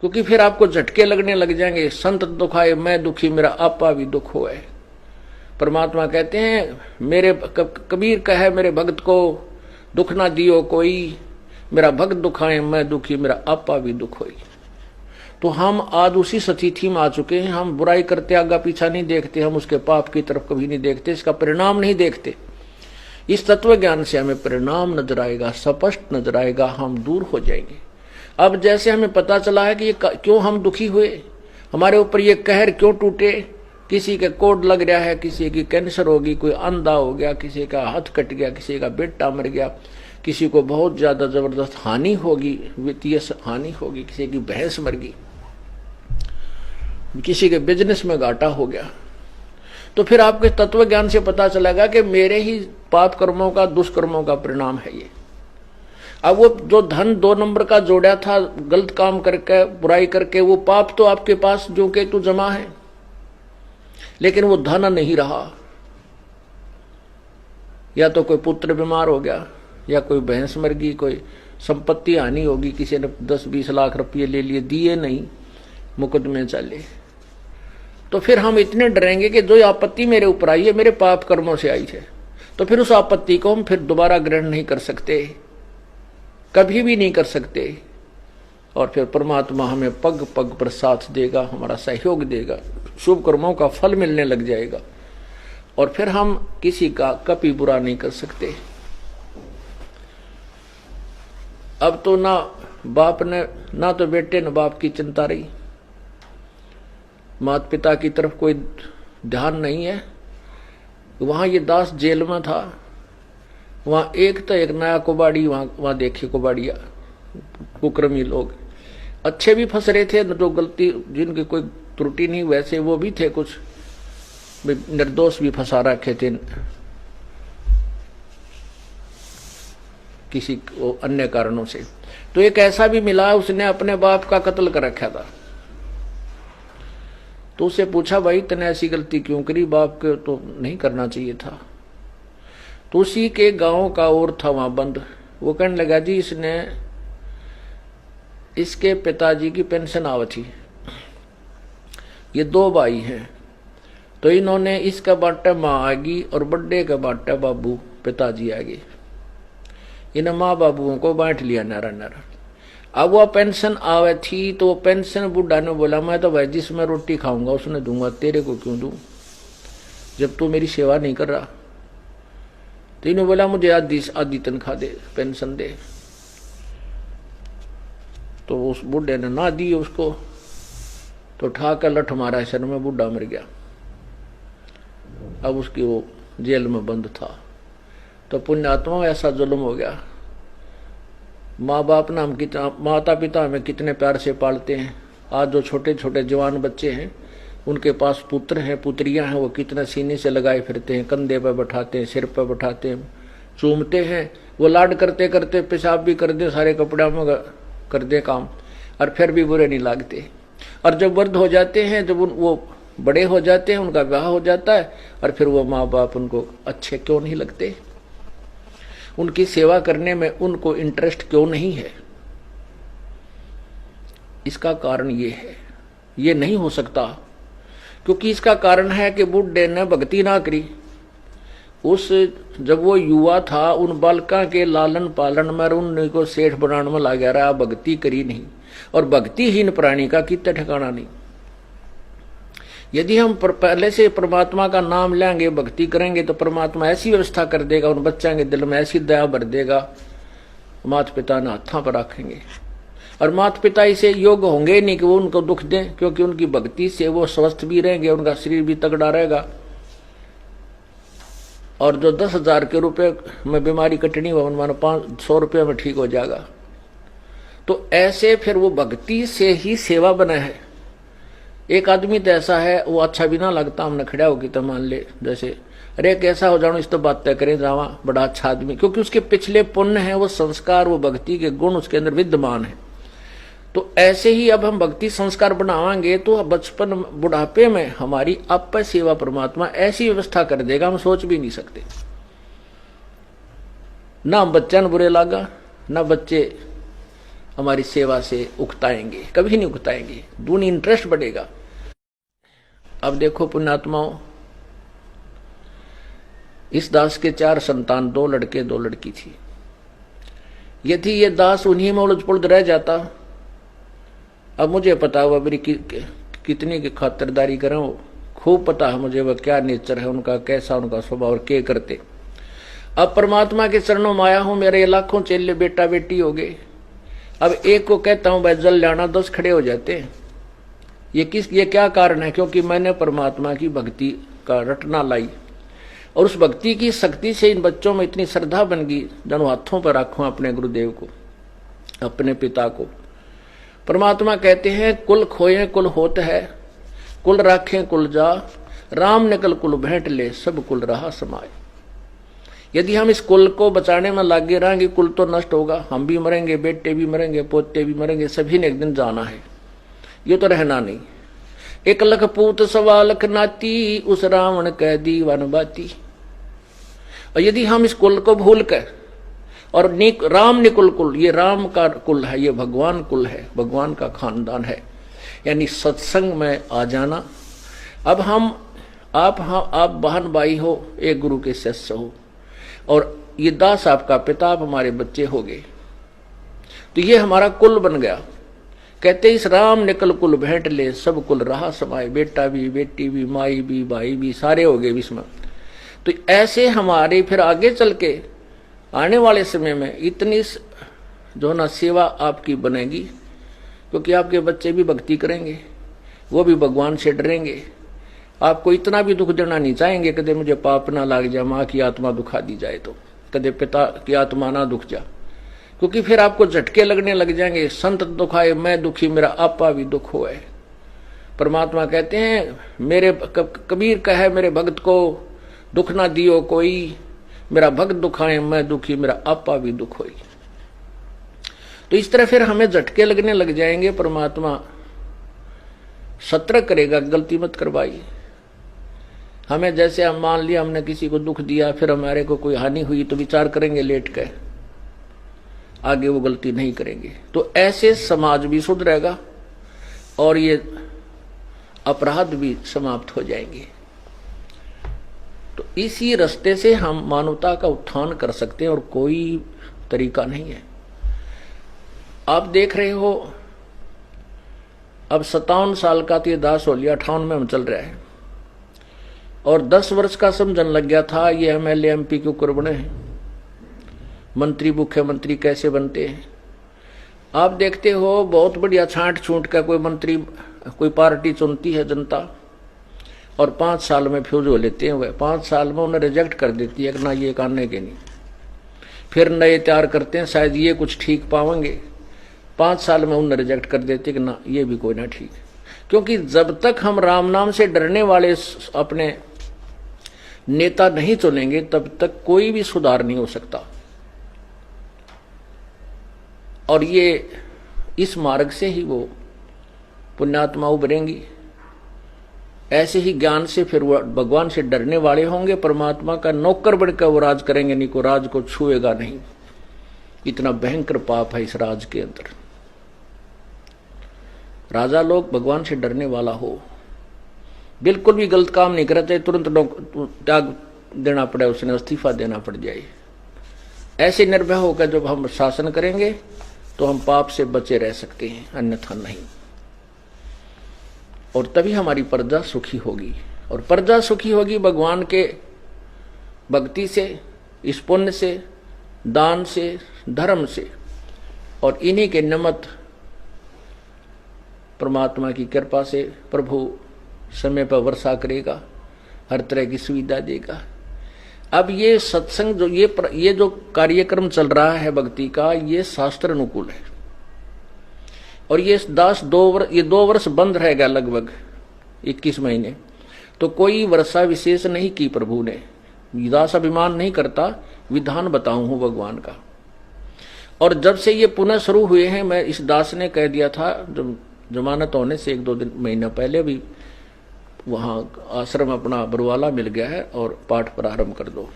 क्योंकि फिर आपको झटके लगने लग जाएंगे। संत दुखाए मैं दुखी, मेरा आपा भी दुख होए। परमात्मा कहते हैं मेरे कबीर कहे मेरे भक्त को दुख ना दियो कोई, मेरा भक्त दुखाए मैं दुखी, मेरा आपा भी दुख होई। तो हम आज उसी स्थिति में आ चुके हैं। हम बुराई करते आगा पीछा नहीं देखते, हम उसके पाप की तरफ कभी नहीं देखते, इसका परिणाम नहीं देखते। इस तत्व ज्ञान से हमें परिणाम नजर आएगा, स्पष्ट नजर आएगा, हम दूर हो जाएंगे। अब जैसे हमें पता चला है कि ये क्यों हम दुखी हुए, हमारे ऊपर ये कहर क्यों टूटे, किसी के कोड लग रहा है, किसी की कैंसर होगी, कोई अंधा हो गया, किसी का हाथ कट गया, किसी का बेटा मर गया, किसी को बहुत ज्यादा जबरदस्त हानि होगी, वित्तीय हानि होगी, किसी की भैंस मर गई, किसी के बिजनेस में घाटा हो गया। तो फिर आपके तत्व ज्ञान से पता चलेगा कि मेरे ही पाप कर्मों का, दुष्कर्मों का परिणाम है ये। अब वो जो धन 2 नंबर का जोड़ा था गलत काम करके, बुराई करके, वो पाप तो आपके पास जो के तो जमा है, लेकिन वो धन नहीं रहा। या तो कोई पुत्र बीमार हो गया, या कोई भैंस मर गई, कोई संपत्ति हानि होगी, किसी ने 10-20 लाख रुपये ले लिए, दिए नहीं, मुकदमे चले। तो फिर हम इतने डरेंगे कि जो आपत्ति मेरे ऊपर आई है मेरे पाप कर्मों से आई है, तो फिर उस आपत्ति को हम फिर दोबारा ग्रहण नहीं कर सकते, कभी भी नहीं कर सकते। और फिर परमात्मा हमें पग पग पर साथ देगा, हमारा सहयोग देगा, शुभ कर्मों का फल मिलने लग जाएगा, और फिर हम किसी का कभी बुरा नहीं कर सकते। अब तो ना बाप ने, ना तो बेटे न बाप की चिंता रही, माता पिता की तरफ कोई ध्यान नहीं है। वहां ये दास जेल में था, वहां एक तो एक नया कुबाड़ी, वहां देखे कुबाड़िया कुक्रमी लोग, अच्छे भी फंस रहे थे, जो गलती जिनकी कोई त्रुटि नहीं वैसे वो भी थे, कुछ निर्दोष भी फंसा रखे थे किसी अन्य कारणों से। तो एक ऐसा भी मिला, उसने अपने बाप का कत्ल कर रखा था। तो उससे पूछा भाई तने ऐसी गलती क्यों करी, बाप के तो नहीं करना चाहिए था। तो उसी के गांव का और था वहां बंद, वो कहने लगा जी इसने, इसके पिताजी की पेंशन आवती, ये 2 भाई हैं, तो इन्होंने इसका बाटा माँ आगी और बड्डे का बाटा बाबू पिताजी आगे, इन माँ बाबुओं को बांट लिया नारा नारा। अब वो पेंशन आवे थी, तो वो पेंशन बुढ़ा ने बोला मैं तो भाई जिसमें रोटी खाऊंगा उसने दूंगा, तेरे को क्यों दूं जब तू मेरी सेवा नहीं कर रहा। तो इन्होंने बोला मुझे आधी तनख्वाह दे, पेंशन दे। तो उस बुढ़े ने ना दी उसको, तो उठा कर लठ मारा सर में, बुढ़ा मर गया। अब उसकी वो जेल में बंद था। तो पुण्यात्मा ऐसा जुल्म हो गया। माँ बाप ना हम कितना, माता पिता हमें कितने प्यार से पालते हैं, आज जो छोटे छोटे जवान बच्चे हैं उनके पास पुत्र हैं पुत्रियां हैं, वो कितना सीने से लगाए फिरते हैं, कंधे पर बैठाते हैं, सिर पर बैठाते हैं, चूमते हैं, वो लाड करते करते पेशाब भी कर दे, सारे कपड़ा में कर दे काम, और फिर भी बुरे नहीं लगते। और जब वृद्ध हो जाते हैं, जब वो बड़े हो जाते हैं, उनका विवाह हो जाता है, और फिर वो माँ बाप उनको अच्छे क्यों नहीं लगते, उनकी सेवा करने में उनको इंटरेस्ट क्यों नहीं है। इसका कारण ये है, ये नहीं हो सकता, क्योंकि इसका कारण है कि बुढ़े ने भक्ति ना करी। उस जब वो युवा था उन बालका के लालन पालन में उनको सेठ बनाने में लगा रहा, भक्ति करी नहीं, और भक्तिहीन प्राणी का कितना ठिकाना नहीं। यदि हम पहले से परमात्मा का नाम लेंगे, भक्ति करेंगे, तो परमात्मा ऐसी व्यवस्था कर देगा, उन बच्चों के दिल में ऐसी दया भर देगा, माता पिता ने हाथों पर रखेंगे, और माता पिता इसे योग्य होंगे नहीं कि वो उनको दुख दें, क्योंकि उनकी भक्ति से वो स्वस्थ भी रहेंगे, उनका शरीर भी तगड़ा रहेगा। और जो 10,000 के रुपए में बीमारी कटनी हो, मानो 500 रुपये में ठीक हो जाएगा। तो ऐसे फिर वो भक्ति से ही सेवा बना है। एक आदमी तो ऐसा है, वो अच्छा भी ना लगता, हमने खड़ा होगी तो मान ले जैसे अरे कैसा हो जाओ, इस तो बात तय करें जावा, बड़ा अच्छा आदमी, क्योंकि उसके पिछले पुण्य है, वो संस्कार, वो भक्ति के गुण उसके अंदर विद्यमान है। तो ऐसे ही अब हम भक्ति संस्कार बनावाएंगे तो बचपन बुढ़ापे में हमारी आप सेवा परमात्मा ऐसी व्यवस्था कर देगा, हम सोच भी नहीं सकते। ना हम बच्चों बुरे लागा, ना बच्चे हमारी सेवा से उकताएंगे, कभी नहीं उकताएंगे, दूनी इंटरेस्ट बढ़ेगा। अब देखो पुण्यात्माओं, इस दास के 4 संतान, 2 लड़के 2 लड़की थी। यदि ये दास उन्हीं में उलझ पुलझ रह जाता, अब मुझे पता हुआ मेरी कितनी की खातिरदारी करूं, खूब पता है मुझे वह क्या नेचर है उनका, कैसा उनका स्वभाव और क्या करते। अब परमात्मा के चरणों में आया हूं, मेरे लाखों चेले बेटा बेटी हो गए। अब एक को कहता हूं भाई जल लाना, 10 खड़े हो जाते हैं। ये क्या कारण है? क्योंकि मैंने परमात्मा की भक्ति का रटना लाई, और उस भक्ति की शक्ति से इन बच्चों में इतनी श्रद्धा बन गई, जनो हाथों पर रखूं अपने गुरुदेव को, अपने पिता को। परमात्मा कहते हैं कुल खोए कुल होत है, कुल राखें कुल जा, राम निकल कुल भेंट ले, सब कुल रहा समाए। यदि हम इस कुल को बचाने में लगे रहेंगे, कुल तो नष्ट होगा, हम भी मरेंगे, बेटे भी मरेंगे, पोते भी मरेंगे, सभी ने एक दिन जाना है, ये तो रहना नहीं। 1 लख पूत 1.25 लाख नाती, उस रावण कह दी वन बाती। और यदि हम इस कुल को भूल कर, और राम निकुल कुल, ये राम का कुल है, ये भगवान कुल है, भगवान का खानदान है, यानी सत्संग में आ जाना। अब आप बहन भाई हो, एक गुरु के शिष्य हो, और ये दास आपका पिता, आप हमारे बच्चे हो गए, तो ये हमारा कुल बन गया। कहते इस राम निकल कुल भेंट ले, सब कुल रहा समाए, बेटा भी, बेटी भी, माई भी, भाई भी, सारे हो गए इसमें। तो ऐसे हमारे फिर आगे चल के आने वाले समय में इतनी जो ना सेवा आपकी बनेगी, क्योंकि आपके बच्चे भी भक्ति करेंगे, वो भी भगवान से डरेंगे, आपको इतना भी दुख देना नहीं चाहेंगे कदे मुझे पाप ना लाग जाए, माँ की आत्मा दुखा दी जाए तो, कदे पिता की आत्मा ना दुख जा, क्योंकि फिर आपको झटके लगने लग जाएंगे। संत दुखाए मैं दुखी, मेरा आपा भी दुख होए। परमात्मा कहते हैं मेरे कबीर का है मेरे भगत को दुख ना दियो कोई, मेरा भक्त दुखाए मैं दुखी, मेरा आपा भी दुख होई। तो इस तरह फिर हमें झटके लगने लग जाएंगे, परमात्मा सतर्क करेगा, गलती मत करवाई। हमें जैसे हम मान लिया हमने किसी को दुख दिया, फिर हमारे को कोई हानि हुई तो विचार करेंगे लेट के, आगे वो गलती नहीं करेंगे। तो ऐसे समाज भी सुधरेगा और ये अपराध भी समाप्त हो जाएंगे। तो इसी रास्ते से हम मानवता का उत्थान कर सकते हैं और कोई तरीका नहीं है। आप देख रहे हो अब 57 साल का तो दास हो लिया, 58 में हम चल रहा है, और 10 वर्ष का समझन लग गया था ये MLA MP क्यों कर बने हैं, मंत्री मुख्यमंत्री कैसे बनते हैं। आप देखते हो बहुत बढ़िया छांट छूट का कोई मंत्री कोई पार्टी चुनती है जनता, और 5 साल में फ्यूज हो लेते हैं, वह 5 साल में उन्हें रिजेक्ट कर देती है कि ना ये करने के नहीं, फिर नए तैयार करते हैं, शायद ये कुछ ठीक पाएंगे, 5 साल में उन्हें रिजेक्ट कर देते कि ना ये भी कोई ना ठीक। क्योंकि जब तक हम राम नाम से डरने वाले अपने नेता नहीं चुनेंगे तब तक कोई भी सुधार नहीं हो सकता। और ये इस मार्ग से ही वो पुण्यात्मा उभरेंगी, ऐसे ही ज्ञान से फिर वो भगवान से डरने वाले होंगे, परमात्मा का नौकर बनकर वो राज करेंगे, नहीं को राज को छुएगा नहीं। इतना भयंकर पाप है इस राज के अंदर। राजा लोग भगवान से डरने वाला हो, बिल्कुल भी गलत काम नहीं करते, तुरंत त्याग देना पड़े, उसने इस्तीफा देना पड़ जाए। ऐसे निर्भय होकर जब हम शासन करेंगे तो हम पाप से बचे रह सकते हैं, अन्यथा नहीं। और तभी हमारी प्रजा सुखी होगी, और प्रजा सुखी होगी भगवान के भक्ति से, इस पुण्य से, दान से, धर्म से, और इन्हीं के निमित्त परमात्मा की कृपा से प्रभु समय पर वर्षा करेगा, हर तरह की सुविधा देगा। अब ये सत्संग जो ये जो कार्यक्रम चल रहा है भक्ति का, ये शास्त्र अनुकूल है, और ये दास 2 वर्ष बंद रहेगा, लगभग 21 महीने। तो कोई वर्षा विशेष नहीं की प्रभु ने, दास अभिमान नहीं करता, विधान बताऊं हूं भगवान का। और जब से ये पुनः शुरू हुए हैं, मैं इस दास ने कह दिया था जब जमानत होने से 1-2 महीना पहले भी, वहां आश्रम अपना बरवाला मिल गया है और पाठ प्रारंभ कर दो।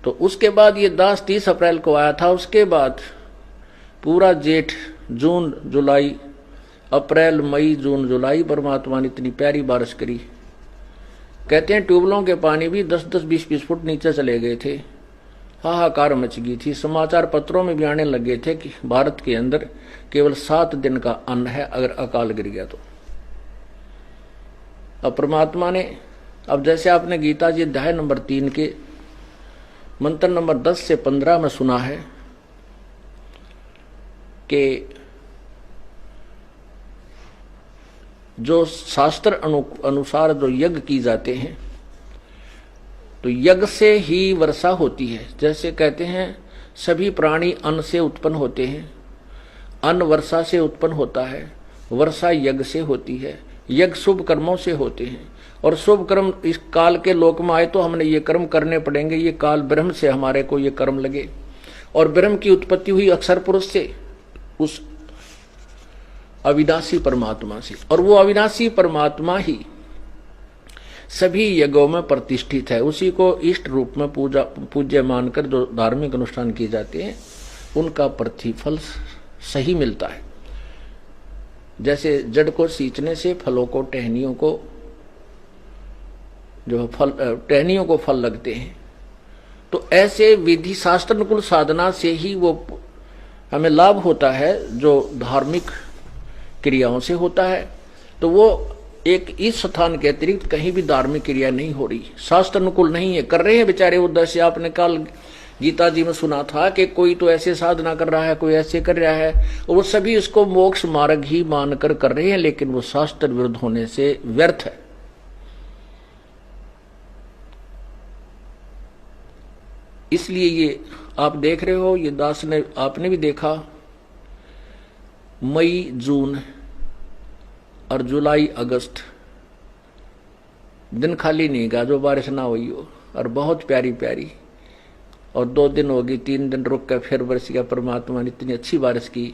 तो उसके बाद ये दास 30 अप्रैल को आया था। उसके बाद पूरा जेठ, जून, जुलाई, अप्रैल, मई, जून, जुलाई परमात्मा ने इतनी प्यारी बारिश करी। कहते हैं ट्यूबलों के पानी भी 10-10, 20-20 फुट नीचे चले गए थे। हाहाकार मच गई थी। समाचार पत्रों में भी आने लगे थे कि भारत के अंदर केवल 7 दिन का अन्न है अगर अकाल गिर गया तो। अब परमात्मा ने, अब जैसे आपने गीता जी अध्याय नंबर 3 के मंत्र नंबर 10 से 15 में सुना है कि जो शास्त्र अनुसार जो यज्ञ की जाते हैं तो यज्ञ से ही वर्षा होती है। जैसे कहते हैं सभी प्राणी अन्न से उत्पन्न होते हैं, अन्न वर्षा से उत्पन्न होता है, वर्षा यज्ञ से होती है, यज्ञ शुभ कर्मों से होते हैं। और शुभ कर्म इस काल के लोक में आए तो हमने ये कर्म करने पड़ेंगे। ये काल ब्रह्म से हमारे को ये कर्म लगे। और ब्रह्म की उत्पत्ति हुई अक्षर पुरुष से, उस अविनाशी परमात्मा से। और वो अविनाशी परमात्मा ही सभी यज्ञों में प्रतिष्ठित है। उसी को इष्ट रूप में पूज्य मानकर जो धार्मिक अनुष्ठान किए जाते हैं उनका प्रतिफल सही मिलता है। जैसे जड़ को सींचने से फलों को, टहनियों को जो फल, टहनियों को फल लगते हैं, तो ऐसे विधि शास्त्र अनुकूल साधना से ही वो हमें लाभ होता है जो धार्मिक क्रियाओं से होता है। तो वो एक इस स्थान के अतिरिक्त कहीं भी धार्मिक क्रिया नहीं हो रही, शास्त्र अनुकूल नहीं है। कर रहे हैं बेचारे उद्देश्य, आपने कल गीता जी में सुना था कि कोई तो ऐसे साधना कर रहा है, कोई ऐसे कर रहा है, और वो सभी उसको मोक्ष मार्ग ही मानकर कर रहे हैं, लेकिन वो शास्त्र विरुद्ध होने से व्यर्थ है। इसलिए ये आप देख रहे हो, ये दास ने, आपने भी देखा, मई, जून और जुलाई, अगस्त दिन खाली नहीं गया जो बारिश ना हुई हो, और बहुत प्यारी प्यारी। और 2 दिन हो गई, 3 दिन रुक कर फिर बरस गया। परमात्मा ने इतनी अच्छी बारिश की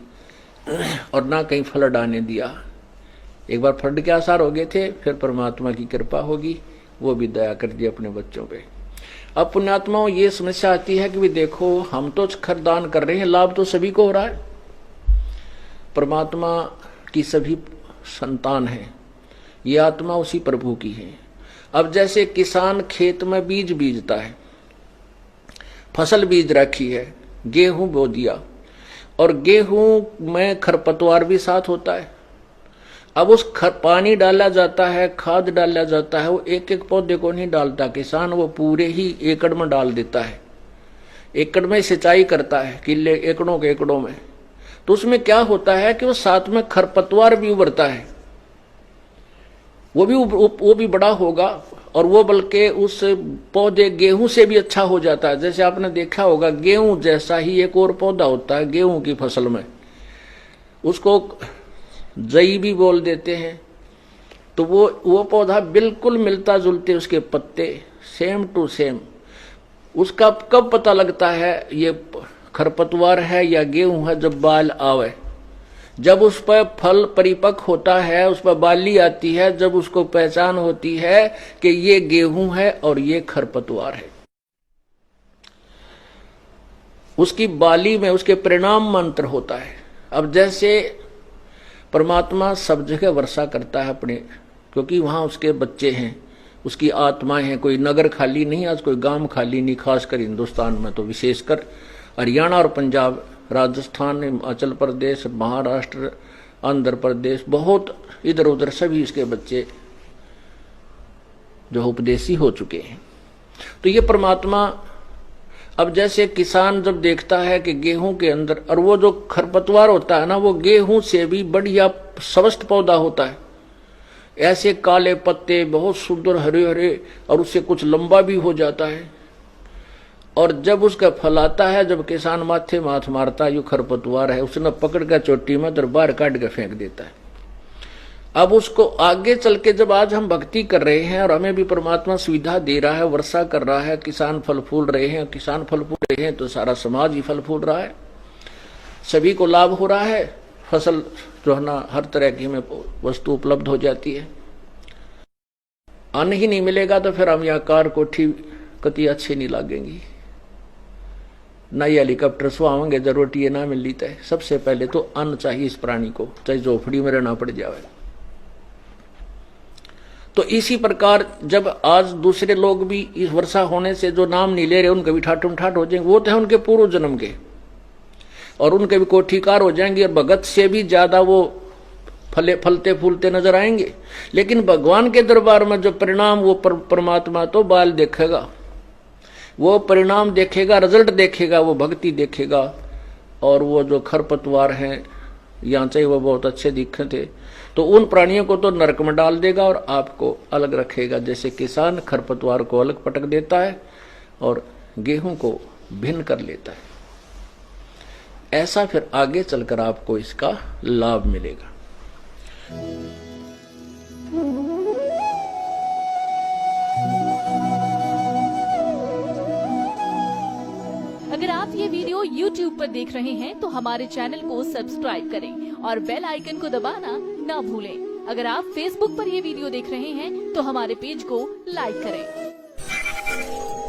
और ना कहीं फ्लड आने दिया। एक बार फ्लड के आसार हो गए थे, फिर परमात्मा की कृपा होगी, वो भी दया कर दी अपने बच्चों पे। अब पुण्यात्माओं ये समस्या आती है कि भी देखो हम तो खरदान कर रहे हैं, लाभ तो सभी को हो रहा है, परमात्मा की सभी संतान है, ये आत्मा उसी प्रभु की है। अब जैसे किसान खेत में बीज बीजता है, फसल बीज रखी है, गेहूं बो दिया, और गेहूं में खरपतवार भी साथ होता है। अब उस पानी डाला जाता है, खाद डाला जाता है, वो एक एक पौधे को नहीं डालता किसान, वो पूरे ही एकड़ में डाल देता है। एकड़ में सिंचाई करता है, किले एकड़ों के एकड़ों में। तो उसमें क्या होता है कि वो साथ में खरपतवार भी उभरता है, वो भी बड़ा होगा, और वो बल्कि उस पौधे गेहूं से भी अच्छा हो जाता है। जैसे आपने देखा होगा गेहूं जैसा ही एक और पौधा होता है गेहूं की फसल में, उसको जई भी बोल देते हैं। तो वो पौधा बिल्कुल मिलता जुलते, उसके पत्ते सेम टू सेम। उसका कब पता लगता है ये खरपतवार है या गेहूं है? जब बाल आवे, जब उस पर फल परिपक्व होता है, उस पर बाली आती है, जब उसको पहचान होती है कि ये गेहूं है और ये खरपतवार है। उसकी बाली में उसके परिणाम मंत्र होता है। अब जैसे परमात्मा सब जगह वर्षा करता है अपने, क्योंकि वहां उसके बच्चे हैं, उसकी आत्माएं हैं। कोई नगर खाली नहीं, आज कोई गांव खाली नहीं, खासकर हिंदुस्तान में तो विशेषकर हरियाणा और पंजाब, राजस्थान, हिमाचल प्रदेश, महाराष्ट्र, आंध्र प्रदेश, बहुत इधर उधर सभी इसके बच्चे जो उपदेशी हो चुके हैं। तो ये परमात्मा, अब जैसे किसान जब देखता है कि गेहूं के अंदर, और वो जो खरपतवार होता है ना, वो गेहूं से भी बढ़िया स्वस्थ पौधा होता है, ऐसे काले पत्ते बहुत सुंदर हरे हरे, और उससे कुछ लंबा भी हो जाता है। और जब उसका फल आता है, जब किसान माथे माथ मारता है, यो खरपतवार है, उसने पकड़ कर चोटी में तो बाहर काट के फेंक देता है। अब उसको आगे चल के जब आज हम भक्ति कर रहे हैं और हमें भी परमात्मा सुविधा दे रहा है, वर्षा कर रहा है, किसान फल फूल रहे हैं, किसान फल फूल रहे हैं, तो सारा समाज ही फल फूल रहा है, सभी को लाभ हो रहा है, फसल जो है ना हर तरह की हमें वस्तु उपलब्ध हो जाती है। अन्न ही नहीं मिलेगा तो फिर हम यहाँ कार कोठी कति अच्छी नहीं लगेंगी। ना ये हेलीकॉप्टर सुहावेंगे, जरूरत ये ना मिली है। सबसे पहले तो अन्न चाहिए इस प्राणी को, चाहे झोपड़ी में रहना पड़ जाए। तो इसी प्रकार जब आज दूसरे लोग भी इस वर्षा होने से जो नाम नहीं ले रहे उनके भी ठाठुम ठाठ हो जाएंगे, वो तो है उनके पूर्व जन्म के, और उनके भी कोठीकार हो जाएंगे, और भगत से भी ज्यादा वो फलते फूलते नजर आएंगे। लेकिन भगवान के दरबार में जो परिणाम, वो परमात्मा तो बाल देखेगा, वो परिणाम देखेगा, रिजल्ट देखेगा, वो भक्ति देखेगा। और वो जो खरपतवार हैं, यहाँ चाहिए वो बहुत अच्छे दिखे थे, तो उन प्राणियों को तो नरक में डाल देगा और आपको अलग रखेगा। जैसे किसान खरपतवार को अलग पटक देता है और गेहूं को भिन्न कर लेता है, ऐसा फिर आगे चलकर आपको इसका लाभ मिलेगा। अगर आप ये वीडियो YouTube पर देख रहे हैं तो हमारे चैनल को सब्सक्राइब करें और बेल आइकन को दबाना ना भूलें। अगर आप Facebook पर ये वीडियो देख रहे हैं तो हमारे पेज को लाइक करें।